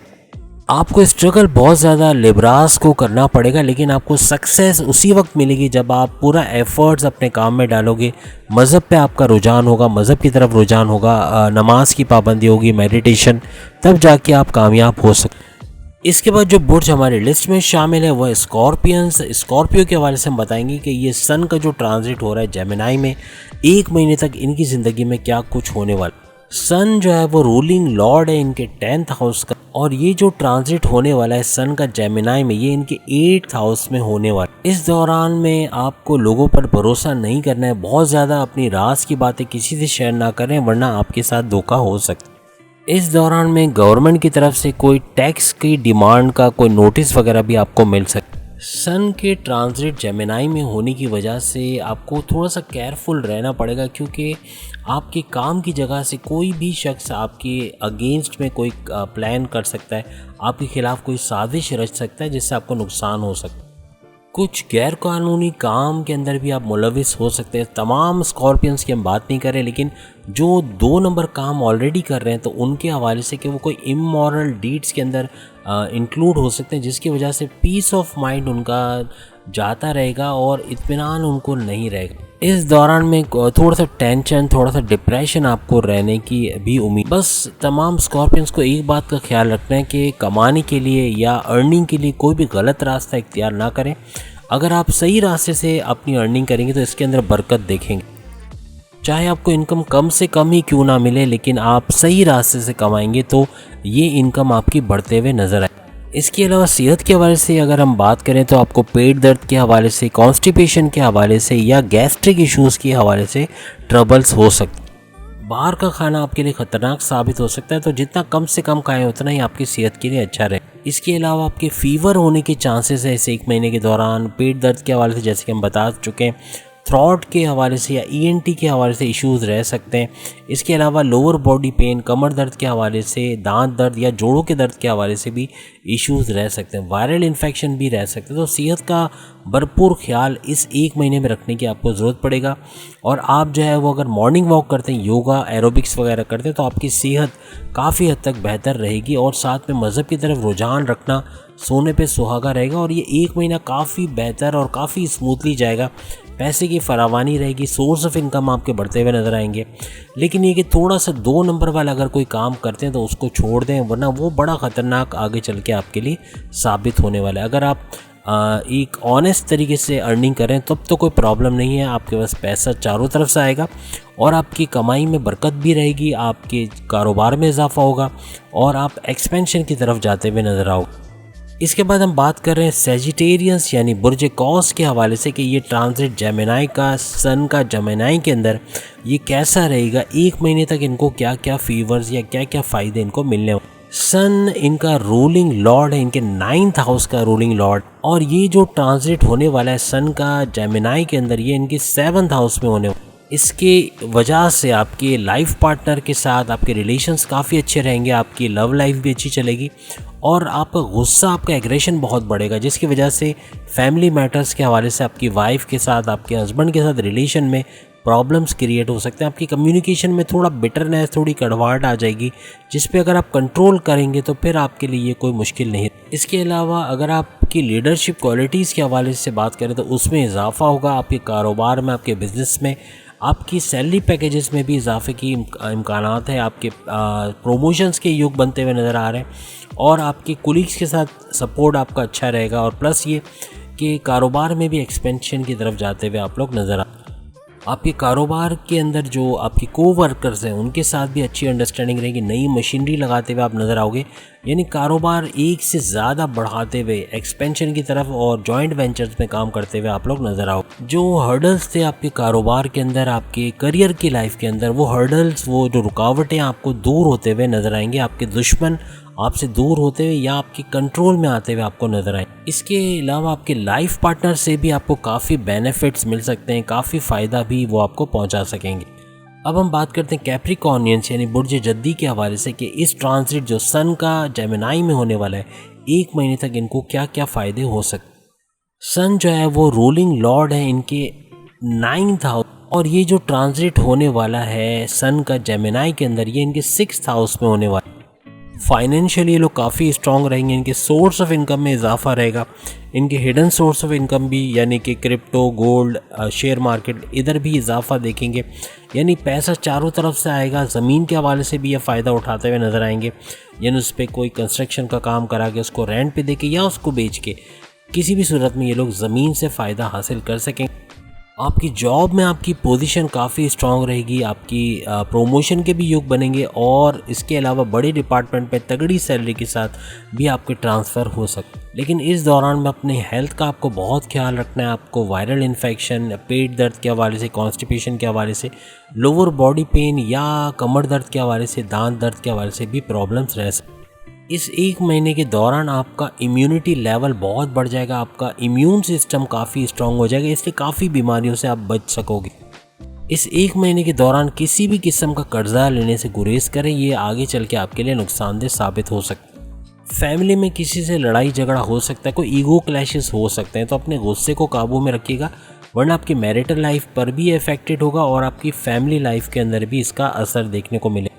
आपको स्ट्रगल बहुत ज़्यादा लिब्रास को करना पड़ेगा, लेकिन आपको सक्सेस उसी वक्त मिलेगी जब आप पूरा एफर्ट्स अपने काम में डालोगे। मज़हब पे आपका रुझान होगा, मज़हब की तरफ रुझान होगा, नमाज की पाबंदी होगी, मेडिटेशन, तब जाके आप कामयाब हो सकते। इसके बाद जो बुर्ज हमारी लिस्ट में शामिल है वो है स्कॉर्पियंस। स्कॉर्पियो के हवाले से हम बताएंगे कि ये सन का जो ट्रांजिट हो रहा है जेमिनाई में, 1 महीने तक इनकी ज़िंदगी में क्या कुछ होने वाला। सन जो है वो रूलिंग लॉर्ड है इनके 10th हाउस का, और ये जो ट्रांजिट होने वाला है सन का जेमिनाई में, ये इनके 8th हाउस में होने वाला। इस दौरान में आपको लोगों पर भरोसा नहीं करना है, बहुत ज़्यादा अपनी राज की बातें किसी से शेयर ना करें वरना आपके साथ धोखा हो सकता है। इस दौरान में गवर्नमेंट की तरफ से कोई टैक्स की डिमांड का कोई नोटिस वगैरह भी आपको मिल सकता है। सन के ट्रांजिट जेमिनाई में होने की वजह से आपको थोड़ा सा केयरफुल रहना पड़ेगा, क्योंकि आपके काम की जगह से कोई भी शख्स आपके अगेंस्ट में कोई प्लान कर सकता है, आपके ख़िलाफ़ कोई साजिश रच सकता है जिससे आपको नुकसान हो सकता है। कुछ गैर कानूनी काम के अंदर भी आप मुलविस हो सकते हैं। तमाम स्कॉर्पियंस की हम बात नहीं करें, लेकिन जो 2 नंबर काम ऑलरेडी कर रहे हैं तो उनके हवाले से कि वो कोई इमोरल डीड्स के अंदर इंक्लूड हो सकते हैं, जिसकी वजह से पीस ऑफ माइंड उनका जाता रहेगा और इत्मीनान उनको नहीं रहेगा। इस दौरान में थोड़ा सा टेंशन, थोड़ा सा डिप्रेशन आपको रहने की भी उम्मीद। बस तमाम स्कॉर्पियंस को एक बात का ख्याल रखना है कि कमाने के लिए या अर्निंग के लिए कोई भी गलत रास्ता इख्तियार ना करें। अगर आप सही रास्ते से अपनी अर्निंग करेंगे तो इसके अंदर बरकत देखेंगे। चाहे आपको इनकम कम से कम ही क्यों ना मिले, लेकिन आप सही रास्ते से कमाएंगे तो ये इनकम आपकी बढ़ते हुए नज़र आए। इसके अलावा सेहत के हवाले से अगर हम बात करें तो आपको पेट दर्द के हवाले से, कॉन्स्टिपेशन के हवाले से या गैस्ट्रिक इश्यूज़ के हवाले से ट्रबल्स हो सकते हैं। बाहर का खाना आपके लिए ख़तरनाक साबित हो सकता है, तो जितना कम से कम खाएं उतना ही आपकी सेहत के लिए अच्छा रहे। इसके अलावा आपके फ़ीवर होने के चांसेस है इस 1 महीने के दौरान। पेट दर्द के हवाले से जैसे कि हम बता चुके हैं, थ्रॉट के हवाले से या ENT के हवाले से इश्यूज़ रह सकते हैं। इसके अलावा लोअर बॉडी पेन, कमर दर्द के हवाले से, दांत दर्द या जोड़ों के दर्द के हवाले से भी इश्यूज़ रह सकते हैं। वायरल इन्फेक्शन भी रह सकते हैं। तो सेहत का भरपूर ख्याल इस 1 महीने में रखने की आपको ज़रूरत पड़ेगा। और आप जो है वो अगर मॉर्निंग वॉक करते हैं, योगा, एरोबिक्स वगैरह करते हैं तो आपकी सेहत काफ़ी हद तक बेहतर रहेगी। और साथ में मज़हब की तरफ रुझान रखना सोने पे सुहागा रहेगा। और ये 1 महीना काफ़ी बेहतर और काफ़ी स्मूथली जाएगा। पैसे की फरावानी रहेगी, सोर्स ऑफ इनकम आपके बढ़ते हुए नज़र आएंगे। लेकिन ये कि थोड़ा सा 2 नंबर वाला अगर कोई काम करते हैं तो उसको छोड़ दें, वरना वो बड़ा ख़तरनाक आगे चल के आपके लिए साबित होने वाला है। अगर आप एक ऑनेस्ट तरीके से अर्निंग करें तब तो कोई प्रॉब्लम नहीं है। आपके पास पैसा चारों तरफ से आएगा और आपकी कमाई में बरकत भी रहेगी, आपके कारोबार में इजाफा होगा और आप एक्सपेंशन की तरफ जाते हुए नज़र आओगे। इसके बाद हम बात कर रहे हैं सेजिटेरियंस यानी बुर्ज कौस के हवाले से कि ये ट्रांजिट जेमिनाई का, सन का जेमिनाई के अंदर ये कैसा रहेगा। 1 महीने तक इनको क्या क्या फीवर्स या क्या क्या फ़ायदे इनको मिलने हो। सन इनका रूलिंग लॉर्ड है, इनके 9th हाउस का रूलिंग लॉर्ड। और ये जो ट्रांजिट होने वाला है सन का जेमिनाई के अंदर, ये इनके 7th हाउस में होने वाला है। इसके वजह से आपके लाइफ पार्टनर के साथ आपके रिलेशंस काफ़ी अच्छे रहेंगे, आपकी लव लाइफ भी अच्छी चलेगी और आपका गुस्सा, आपका एग्रेशन बहुत बढ़ेगा, जिसकी वजह से फैमिली मैटर्स के हवाले से आपकी वाइफ के साथ, आपके हस्बैंड के साथ रिलेशन में प्रॉब्लम्स क्रिएट हो सकते हैं। आपकी कम्युनिकेशन में थोड़ा बिटरनेस, थोड़ी कड़वाहट आ जाएगी, जिस पे अगर आप कंट्रोल करेंगे तो फिर आपके लिए ये कोई मुश्किल नहीं। इसके अलावा अगर आपकी लीडरशिप क्वालिटीज़ के हवाले से बात करें तो उसमें इजाफा होगा। आपके कारोबार में, आपके बिज़नेस में, आपकी सैलरी पैकेजेस में भी इजाफे की इम्कानात है। आपके प्रोमोशंस के योग बनते हुए नज़र आ रहे हैं और आपके कोलीग्स के साथ सपोर्ट आपका अच्छा रहेगा। और प्लस ये कि कारोबार में भी एक्सपेंशन की तरफ जाते हुए आप लोग नज़र आपके कारोबार के अंदर जो आपके कोवर्कर्स हैं उनके साथ भी अच्छी अंडरस्टैंडिंग रहेगी। नई मशीनरी लगाते हुए आप नज़र आओगे, यानी कारोबार एक से ज़्यादा बढ़ाते हुए एक्सपेंशन की तरफ और जॉइंट वेंचर्स में काम करते हुए आप लोग नज़र आओ। जो हर्डल्स थे आपके कारोबार के अंदर, आपके करियर की लाइफ के अंदर, वो हर्डल्स, वो जो रुकावटें आपको दूर होते हुए नज़र आएंगे। आपके दुश्मन आपसे दूर होते हुए या आपके कंट्रोल में आते हुए आपको नज़र आए। इसके अलावा आपके लाइफ पार्टनर से भी आपको काफ़ी बेनिफिट्स मिल सकते हैं, काफ़ी फ़ायदा भी वो आपको पहुंचा सकेंगे। अब हम बात करते हैं कैप्रिकॉर्नियंस यानी बुर्ज जद्दी के हवाले से कि इस ट्रांजिट जो सन का जेमिनाई में होने वाला है, 1 महीने तक इनको क्या क्या फ़ायदे हो सकते। सन जो है वो रूलिंग लॉर्ड है इनके 9th हाउस, और ये जो ट्रांजिट होने वाला है सन का जेमिनाई के अंदर, ये इनके 6th हाउस में होने वाला है। फाइनेंशियली ये लोग काफ़ी स्ट्रॉन्ग रहेंगे, इनके सोर्स ऑफ इनकम में इजाफा रहेगा। इनके हिडन सोर्स ऑफ इनकम भी यानी कि क्रिप्टो, गोल्ड, शेयर मार्केट, इधर भी इजाफा देखेंगे, यानी पैसा चारों तरफ से आएगा। ज़मीन के हवाले से भी ये फ़ायदा उठाते हुए नज़र आएंगे, यानी उस पर कोई कंस्ट्रक्शन का काम करा के उसको रेंट पे दे के या उसको बेच के किसी भी सूरत में ये लोग ज़मीन से फ़ायदा हासिल कर सकेंगे। आपकी जॉब में आपकी पोजीशन काफ़ी स्ट्रॉन्ग रहेगी, आपकी प्रोमोशन के भी योग बनेंगे और इसके अलावा बड़े डिपार्टमेंट में तगड़ी सैलरी के साथ भी आपके ट्रांसफ़र हो सकते। लेकिन इस दौरान में अपने हेल्थ का आपको बहुत ख्याल रखना है। आपको वायरल इन्फेक्शन, पेट दर्द के हवाले से, कॉन्स्टिपेशन के हवाले से, लोअर बॉडी पेन या कमर दर्द के हवाले से, दांत दर्द के हवाले से भी प्रॉब्लम्स रह सकते। इस 1 महीने के दौरान आपका इम्यूनिटी लेवल बहुत बढ़ जाएगा, आपका इम्यून सिस्टम काफ़ी स्ट्रॉन्ग हो जाएगा, इसलिए काफ़ी बीमारियों से आप बच सकोगे। इस 1 महीने के दौरान किसी भी किस्म का कर्जा लेने से गुरेज करें, ये आगे चल के आपके लिए नुकसानदेह साबित हो सकता है। फैमिली में किसी से लड़ाई झगड़ा हो सकता है, कोई ईगो क्लैशेस हो सकते हैं, तो अपने गुस्से को काबू में रखिएगा, वरना आपकी मैरिटल लाइफ पर भी अफेक्टेड होगा और आपकी फैमिली लाइफ के अंदर भी इसका असर देखने को मिले।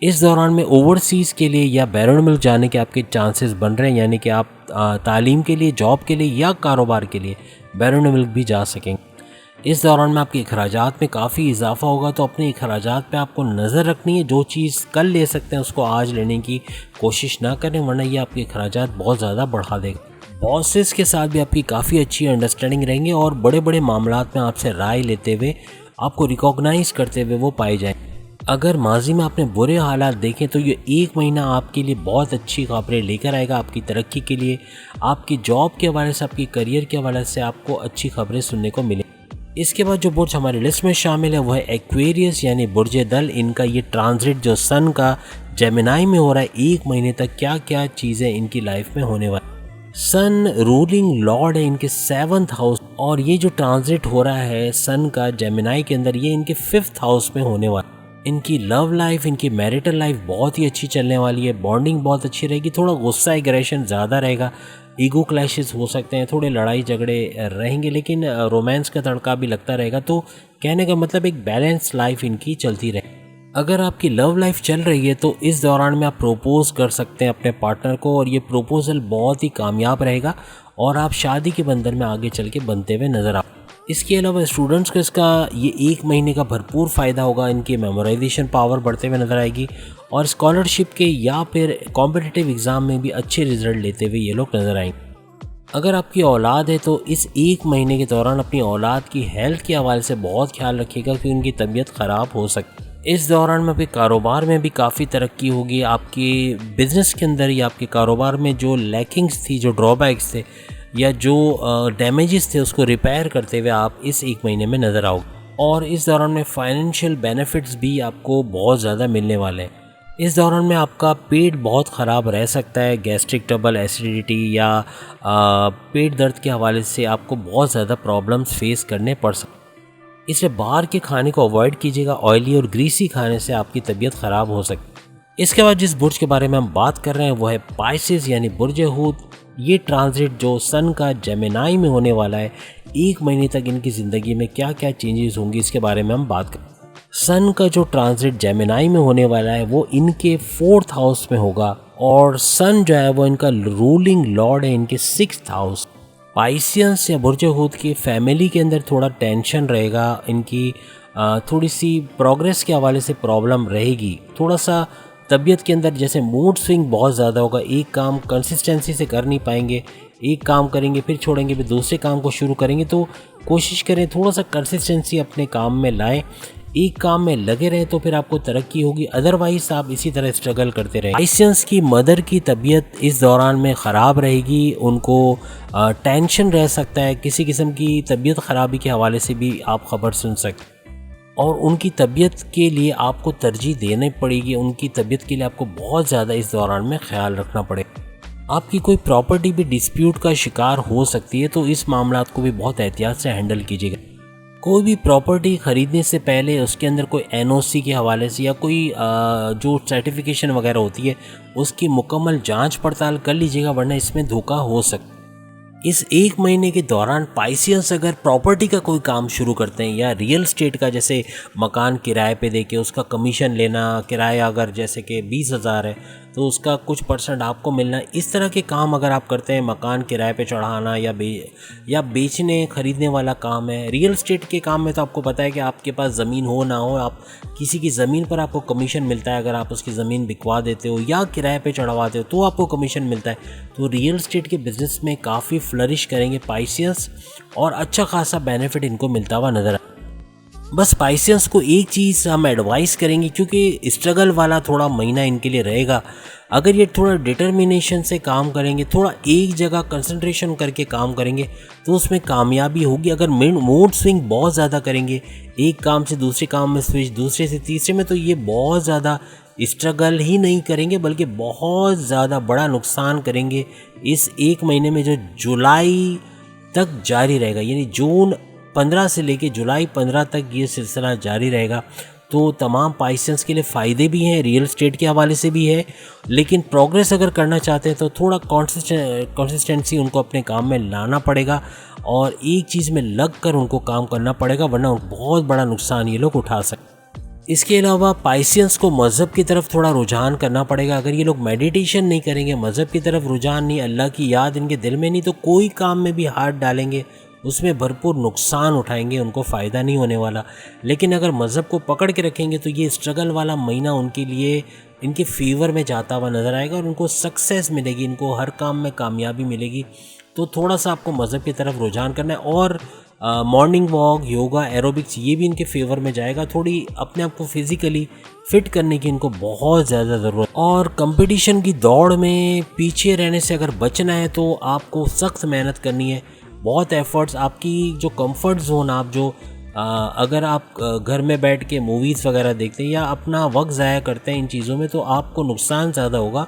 इस दौरान में ओवरसीज़ के लिए या बैरून मुल्क जाने के आपके चांसेस बन रहे हैं, यानी कि आप तालीम के लिए, जॉब के लिए या कारोबार के लिए बैरून मुल्क भी जा सकेंगे। इस दौरान में आपके अखराजात में काफ़ी इजाफा होगा, तो अपने अखराजात पे आपको नज़र रखनी है। जो चीज़ कल ले सकते हैं उसको आज लेने की कोशिश ना करें, वरना ये आपके अखराजात बहुत ज़्यादा बढ़ा देगा। बॉसेस के साथ भी आपकी काफ़ी अच्छी अंडरस्टैंडिंग रहेंगे और बड़े बड़े मामलात में आपसे राय लेते हुए, आपको रिकॉग्नाइज़ करते हुए वो पाए जाएँ। अगर माजी में आपने बुरे हालात देखें तो ये एक महीना आपके लिए बहुत अच्छी खबरें लेकर आएगा, आपकी तरक्की के लिए, आपकी जॉब के हवाले से, आपकी करियर के हवाले से आपको अच्छी खबरें सुनने को मिले। इसके बाद जो बुर्ज हमारी लिस्ट में शामिल है वो है एक्वेरियस यानी बुर्ज दल। इनका ये ट्रांजिट जो सन का जेमिनाई में हो रहा है, एक महीने तक क्या क्या चीज़ें इनकी लाइफ में होने वाली। सन रूलिंग लॉर्ड है इनके 7th हाउस, और ये जो ट्रांजिट हो रहा है सन का जेमिनाई के अंदर, ये इनके 5th हाउस में होने वाला। इनकी लव लाइफ, इनकी मैरिटल लाइफ बहुत ही अच्छी चलने वाली है, बॉन्डिंग बहुत अच्छी रहेगी, थोड़ा गुस्सा एग्रेशन ज़्यादा रहेगा, ईगो क्लैशेस हो सकते हैं, थोड़े लड़ाई झगड़े रहेंगे, लेकिन रोमांस का तड़का भी लगता रहेगा। तो कहने का मतलब एक बैलेंस लाइफ इनकी चलती रहे। अगर आपकी लव लाइफ चल रही है तो इस दौरान में आप प्रोपोज़ कर सकते हैं अपने पार्टनर को, और ये प्रोपोज़ल बहुत ही कामयाब रहेगा और आप शादी के बंधन में आगे चल के बनते हुए नज़र आ। इसके अलावा स्टूडेंट्स को इसका ये एक महीने का भरपूर फ़ायदा होगा, इनकी मेमोराइजेशन पावर बढ़ते हुए नज़र आएगी और स्कॉलरशिप के या फिर कॉम्पिटिटिव एग्ज़ाम में भी अच्छे रिजल्ट लेते हुए ये लोग नज़र आएंगे। अगर आपकी औलाद है तो इस एक महीने के दौरान अपनी औलाद की हेल्थ के हवाले से बहुत ख्याल रखिएगा कि उनकी तबीयत ख़राब हो सकती है। इस दौरान में आपके कारोबार में भी काफ़ी तरक्की होगी, आपके बिज़नेस के अंदर या आपके कारोबार में जो लैकिंग्स थी, जो ड्रॉबैक्स थे या जो डैमेजेस थे, उसको रिपेयर करते हुए आप इस एक महीने में नज़र आओगे। और इस दौरान में फाइनेंशियल बेनिफिट्स भी आपको बहुत ज़्यादा मिलने वाले हैं। इस दौरान में आपका पेट बहुत ख़राब रह सकता है, गैस्ट्रिक ट्रबल, एसिडिटी या पेट दर्द के हवाले से आपको बहुत ज़्यादा प्रॉब्लम्स फेस करने पड़ सकते हैं। इसलिए बाहर के खाने को अवॉइड कीजिएगा, ऑयली और ग्रीसी खाने से आपकी तबीयत ख़राब हो सकती है। इसके बाद जिस बुर्ज के बारे में हम बात कर रहे हैं वो है पाइसेस यानी बुर्ज हूत। ये ट्रांजिट जो सन का जेमिनाई में होने वाला है, एक महीने तक इनकी ज़िंदगी में क्या क्या चेंजेस होंगी इसके बारे में हम बात करें। सन का जो ट्रांजिट जेमिनाई में होने वाला है वो इनके 4th हाउस में होगा, और सन जो है वो इनका रूलिंग लॉर्ड है इनके 6th हाउस। पाइसियंस या बुर्ज हूत की फैमिली के अंदर थोड़ा टेंशन रहेगा, इनकी थोड़ी सी प्रोग्रेस के हवाले से प्रॉब्लम रहेगी, थोड़ा सा तबीयत के अंदर जैसे मूड स्विंग बहुत ज़्यादा होगा, एक काम कंसिस्टेंसी से कर नहीं पाएंगे, एक काम करेंगे फिर छोड़ेंगे, फिर दूसरे काम को शुरू करेंगे। तो कोशिश करें थोड़ा सा कंसिस्टेंसी अपने काम में लाएं, एक काम में लगे रहें तो फिर आपको तरक्की होगी, अदरवाइज आप इसी तरह स्ट्रगल करते रहें। पाइसियंस की मदर की तबीयत इस दौरान में ख़राब रहेगी, उनको टेंशन रह सकता है, किसी किस्म की तबीयत ख़राबी के हवाले से भी आप ख़बर सुन सकते हैं और उनकी तबीयत के लिए आपको तरजीह देनी पड़ेगी, उनकी तबीयत के लिए आपको बहुत ज़्यादा इस दौरान में ख्याल रखना पड़ेगा। आपकी कोई प्रॉपर्टी भी डिस्प्यूट का शिकार हो सकती है, तो इस मामलात को भी बहुत एहतियात से हैंडल कीजिएगा। कोई भी प्रॉपर्टी ख़रीदने से पहले उसके अंदर कोई एनओसी के हवाले से या कोई जो सर्टिफिकेशन वगैरह होती है उसकी मुकम्मल जांच पड़ताल कर लीजिएगा, वरना इसमें धोखा हो सकता है। इस एक महीने के दौरान पाइसियंस अगर प्रॉपर्टी का कोई काम शुरू करते हैं या रियल स्टेट का, जैसे मकान किराए पे देके उसका कमीशन लेना, किराया अगर जैसे कि 20,000 है तो उसका कुछ % आपको मिलना, इस तरह के काम अगर आप करते हैं, मकान किराए पे चढ़ाना या बेचने खरीदने वाला काम है। रियल स्टेट के काम में तो आपको पता है कि आपके पास ज़मीन हो ना हो, आप किसी की ज़मीन पर आपको कमीशन मिलता है, अगर आप उसकी ज़मीन बिकवा देते हो या किराए पे चढ़वाते हो तो आपको कमीशन मिलता है। तो रियल स्टेट के बिज़नेस में काफ़ी फ्लरिश करेंगे पाइसियंस और अच्छा खासा बेनिफिट इनको मिलता हुआ नज़र आए। बस पाइसियंस को एक चीज़ हम एडवाइस करेंगे, क्योंकि स्ट्रगल वाला थोड़ा महीना इनके लिए रहेगा, अगर ये थोड़ा डिटर्मिनेशन से काम करेंगे, थोड़ा एक जगह कंसंट्रेशन करके काम करेंगे तो उसमें कामयाबी होगी। अगर मूड स्विंग बहुत ज़्यादा करेंगे, एक काम से दूसरे काम में स्विच, दूसरे से तीसरे में, तो ये बहुत ज़्यादा स्ट्रगल ही नहीं करेंगे बल्कि बहुत ज़्यादा बड़ा नुकसान करेंगे इस एक महीने में, जो जुलाई तक जारी रहेगा। यानी जून 15 से लेके जुलाई 15 तक ये सिलसिला जारी रहेगा। तो तमाम पाइसेंस के लिए फ़ायदे भी हैं, रियल एस्टेट के हवाले से भी है। लेकिन प्रोग्रेस अगर करना चाहते हैं तो थोड़ा कंसिस्टेंसी उनको अपने काम में लाना पड़ेगा और एक चीज़ में लग कर उनको काम करना पड़ेगा, वरना बहुत बड़ा नुकसान ये लोग उठा सकते हैं। इसके अलावा पाइसियंस को मज़हब की तरफ थोड़ा रुझान करना पड़ेगा। अगर ये लोग मेडिटेशन नहीं करेंगे, मज़हब की तरफ रुझान नहीं, अल्लाह की याद इनके दिल में नहीं, तो कोई काम में भी हाथ डालेंगे उसमें भरपूर नुकसान उठाएंगे, उनको फ़ायदा नहीं होने वाला। लेकिन अगर मज़हब को पकड़ के रखेंगे तो ये स्ट्रगल वाला महीना उनके लिए इनके फेवर में जाता हुआ नज़र आएगा और उनको सक्सेस मिलेगी, इनको हर काम में कामयाबी मिलेगी। तो थोड़ा सा आपको मज़हब की तरफ रुझान करना है और मॉर्निंग वॉक, योगा, एरोबिक्स ये भी इनके फेवर में जाएगा। थोड़ी अपने आप को फिज़िकली फिट करने की इनको बहुत ज़्यादा ज़रूरत। और कंपटीशन की दौड़ में पीछे रहने से अगर बचना है तो आपको सख्त मेहनत करनी है, बहुत एफर्ट्स। आपकी जो कंफर्ट जोन, आप जो अगर आप घर में बैठ के मूवीज़ वगैरह देखते हैं या अपना वक्त ज़ाया करते हैं इन चीज़ों में, तो आपको नुकसान ज़्यादा होगा।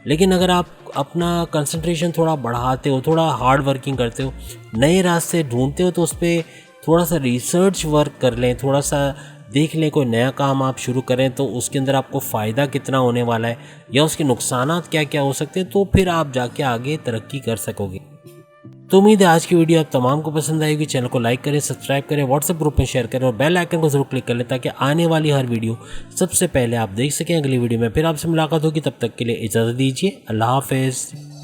लेकिन अगर आप अपना कंसंट्रेशन थोड़ा बढ़ाते हो, थोड़ा हार्ड वर्किंग करते हो, नए रास्ते ढूंढते हो, तो उस पर थोड़ा सा रिसर्च वर्क कर लें, थोड़ा सा देख लें, कोई नया काम आप शुरू करें तो उसके अंदर आपको फ़ायदा कितना होने वाला है या उसके नुकसानात क्या क्या हो सकते हैं, तो फिर आप जाके आगे तरक्की कर सकोगे। तो उम्मीद है आज की वीडियो आप तमाम को पसंद आएगी। चैनल को लाइक करें, सब्सक्राइब करें, व्हाट्सएप ग्रुप में शेयर करें और बेल आइकन को जरूर क्लिक कर लें ताकि आने वाली हर वीडियो सबसे पहले आप देख सकें। अगली वीडियो में फिर आपसे मुलाकात होगी, तब तक के लिए इजाज़त दीजिए। अल्लाह हाफ़िज़।